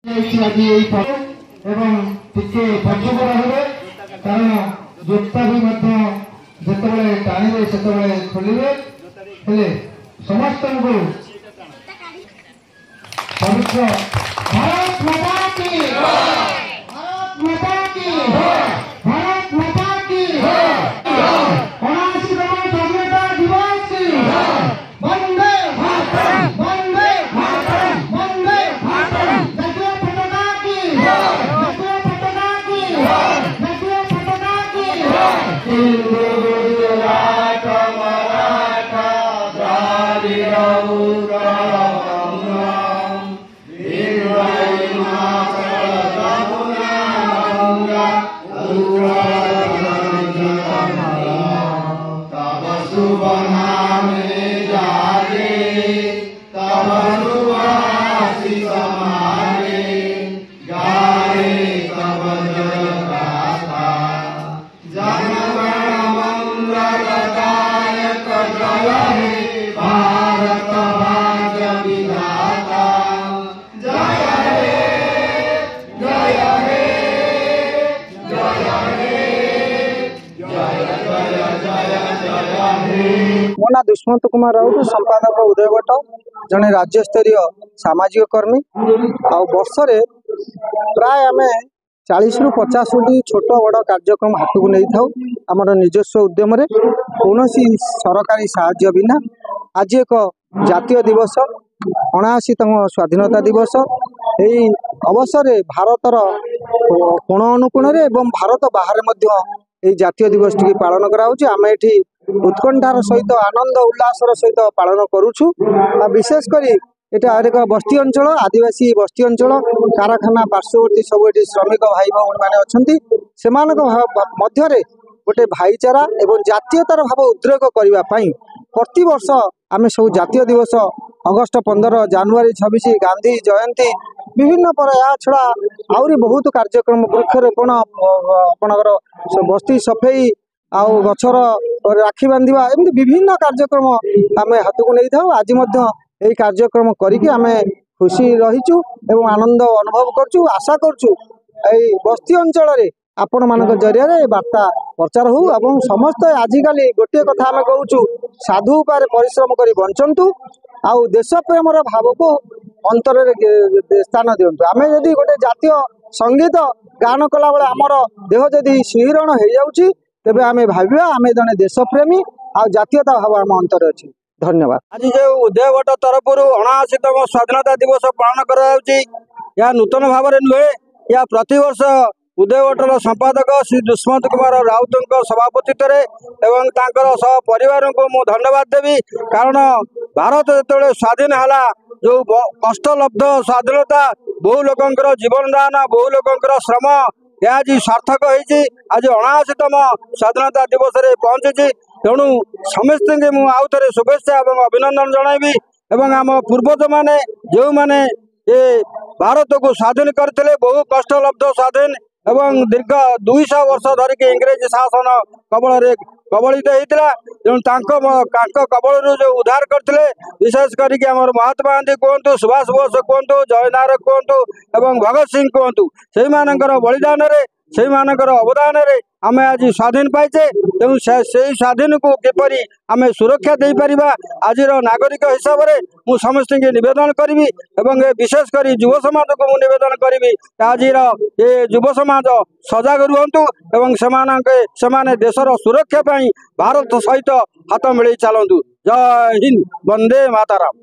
कारण जोता भी जिते टाणिबे से खोलिए समस्त को पवित्र भारत माता की भारत माता की भारत माता की 79वां स्वाधीनता दिवस की वंदे मातरम वंदे मातरम वंदे मातरम जातीय पताका की जातीय पताका की जातीय पताका की हिंदू गुजरात मराठा द्राविड़ मो ना दुष्मंत कुमार राउत संपादक उदय भट्ट जड़े राज्य स्तरीय सामाजिक कर्मी आर्षे प्राय आम 40 ରୁ 50 छोट बड़ कार्यक्रम हाथ को नहीं था आमर निजस्व उद्यम कौन सरकारी साहाय्य बिना आज एक जातीय दिवस 79तम स्वाधीनता दिवस यही अवसर भारतर कोण अनुकोण भारत बाहर जातीय दिवस टी पालन कराम ये उत्कंठार सहित आनंद उल्लासर सहित पालन करुछु। विशेष करी एटा एक बस्ती अंचल आदिवासी बस्ती अंचल कारखाना पार्श्ववर्ती सब ये श्रमिक भाई भौणी मैंने अच्छा से गोटे भाईचारा एवं जातीयतार भाव उद्रेक करने प्रति वर्ष आम सब जातीय दिवस अगस्ट 15 जनवरी 26 गांधी जयंती विभिन्न पर या छड़ा आहरी बहुत कार्यक्रम वृक्षरोपण आपणकर बस्ती सफेई आउ गछर राखी बांधिबा एमती विभिन्न कार्यक्रम आम हाथ को नहीं था। आज यही कार्यक्रम करके आम खुशी रहीचु एवं आनंद अनुभव करचु। आशा करचु यही बस्ती अंचल आपण मान जरिया वार्ता प्रचार हो एवं समस्त आजिकल गोटे कथा आम कहूँ साधु उपाय परिश्रम कर बंचतु आउ देश प्रेमर भाव को अंतर स्थान दिंतु। आम जदि गोटे जातीय संगीत गान कला बेले आमर देह जदि शिहरण हो जाऊँगी तेबे आमे भाविया आमे जने देशप्रेमी आ जातीयता भाव आम अंतर अच्छी। धन्यवाद। आज जो उदय भट्ट तरफ 79तम स्वाधीनता दिवस पालन करा नूतन भाव नुहे या प्रतिवर्ष उदय भट्टर संपादक श्री दुष्मंत कुमार राउत सभापतित्व एवं सह परिवार को मु धन्यवाद देवी। कारण भारत जो स्वाधीन है जो कष्टलब्ध स्वाधीनता बहु लोकंर जीवन दान बहु लोकंर श्रम यह आज सार्थक होती। आज 79तम स्वाधीनता दिवस रे पहुंची तेणु समस्त आउ थे शुभेच्छा और अभिनंदन जनइबी एवं आम पूर्वज माने जो माने ये भारत को स्वाधीन करते बहु कष्टलब्ध स्वाधीन एवं दीर्घ 200 वर्ष धरिक इंग्रेज शासन कबल कबलित होता तेणु कबल जो उद्धार करते विशेष करके महात्मा गांधी कहतु सुभाष बोस कहतु जय नायक कहतु एवं भगत सिंह कहतु से बलिदान से अवदान आम आज स्वाधीन पाइचे तेणु से स्वाधीन को किपरि आम सुरक्षा दे पार आज नागरिक हिसाब से मु समस्त निवेदन करी एवं विशेष कर युव समाज को मुझे निवेदन करी आज ये युव समाज सजग रुहतु एवं से देशर सुरक्षा भारत सहित हाथ मिलई चलतु। जय हिंद वंदे मातरम।